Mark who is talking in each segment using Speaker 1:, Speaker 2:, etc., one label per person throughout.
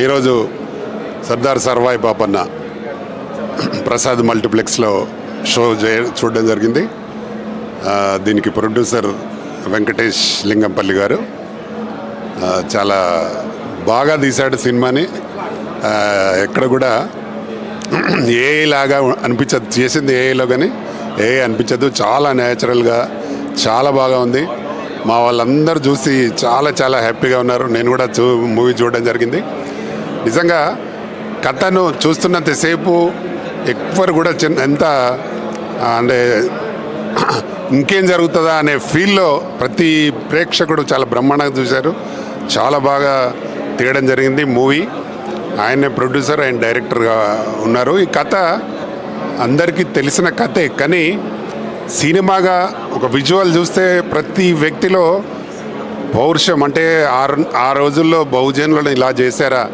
Speaker 1: ఈరోజు సర్దార్ సర్వాయి పాపన్న ప్రసాద్ మల్టీప్లెక్స్లో షో చూడడం జరిగింది. దీనికి ప్రొడ్యూసర్ వెంకటేష్ లింగంపల్లి గారు చాలా బాగా తీశాడు సినిమాని. ఎక్కడ కూడా ఏఐ లాగా అనిపించదు, చేసింది ఏఐలో కానీ ఏఐ అనిపించదు. చాలా న్యాచురల్గా చాలా బాగా ఉంది. మా వాళ్ళందరూ చూసి చాలా చాలా హ్యాపీగా ఉన్నారు. నేను కూడా మూవీ చూడడం జరిగింది. నిజంగా కథను చూస్తున్నంతసేపు ఎవ్వరు కూడా ఎంత అంటే ఇంకేం జరుగుతుందా అనే ఫీల్లో ప్రతి ప్రేక్షకుడు చాలా బ్రహ్మాండంగా చూశారు. చాలా బాగా తీయడం జరిగింది మూవీ. ఆయనే ప్రొడ్యూసర్ అండ్ డైరెక్టర్గా ఉన్నారు. ఈ కథ అందరికీ తెలిసిన కథే, కానీ సినిమాగా ఒక విజువల్ చూస్తే ప్రతి వ్యక్తిలో పౌరుషం, అంటే ఆ రోజుల్లో బహుజనులను ఇలా చేశారా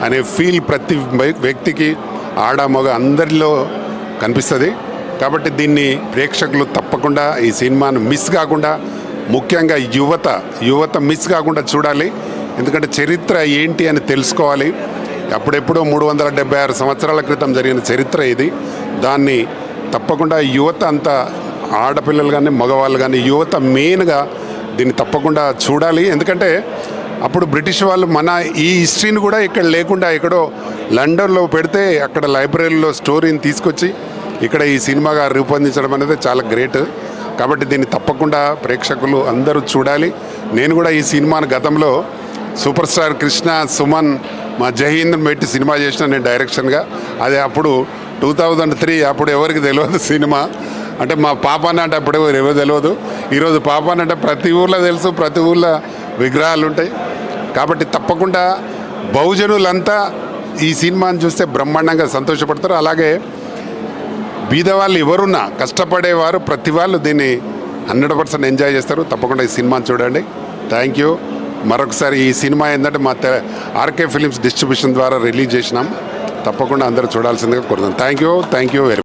Speaker 1: అనే ఫీల్ ప్రతి వ్యక్తికి, ఆడ మగ అందరిలో కనిపిస్తుంది. కాబట్టి దీన్ని ప్రేక్షకులు తప్పకుండా ఈ సినిమాను మిస్ కాకుండా, ముఖ్యంగా యువత మిస్ కాకుండా చూడాలి. ఎందుకంటే చరిత్ర ఏంటి అని తెలుసుకోవాలి. అప్పుడెప్పుడో 376 సంవత్సరాల క్రితం జరిగిన చరిత్ర ఇది. దాన్ని తప్పకుండా యువత అంతా, ఆడపిల్లలు కానీ మగవాళ్ళు కానీ యువత మెయిన్గా దీన్ని తప్పకుండా చూడాలి. ఎందుకంటే అప్పుడు బ్రిటిష్ వాళ్ళు మన ఈ హిస్టరీని కూడా ఇక్కడ లేకుండా ఎక్కడో లండన్లో పెడితే అక్కడ లైబ్రరీలో స్టోరీని తీసుకొచ్చి ఇక్కడ ఈ సినిమాగా రూపొందించడం అనేది చాలా గ్రేట్. కాబట్టి దీన్ని తప్పకుండా ప్రేక్షకులు అందరూ చూడాలి. నేను కూడా ఈ సినిమాను గతంలో సూపర్ స్టార్ కృష్ణ, సుమన్, మా జహీంద్ని పెట్టి సినిమా చేసిన నేను డైరెక్షన్గా. అదే అప్పుడు 2003, అప్పుడు ఎవరికి తెలియదు సినిమా అంటే. మా పాపాన్న అంటే అప్పుడు ఎవరు తెలియదు. ఈరోజు పాపాన్న అంటే ప్రతి ఊర్లో తెలుసు, ప్రతి ఊర్లో విగ్రహాలు ఉంటాయి. కాబట్టి తప్పకుండా బహుజనులంతా ఈ సినిమాని చూస్తే బ్రహ్మాండంగా సంతోషపడతారు. అలాగే బీదవాళ్ళు ఎవరున్నా, కష్టపడేవారు ప్రతి వాళ్ళు దీన్ని 100% ఎంజాయ్ చేస్తారు. తప్పకుండా ఈ సినిమాని చూడండి. Thank you. మరొకసారి ఈ సినిమా ఏంటంటే మా ఆర్కే ఫిలిమ్స్ డిస్ట్రిబ్యూషన్ ద్వారా రిలీజ్ చేసినాం. తప్పకుండా అందరూ చూడాల్సిందిగా కోరుతున్నాను. Thank you very much.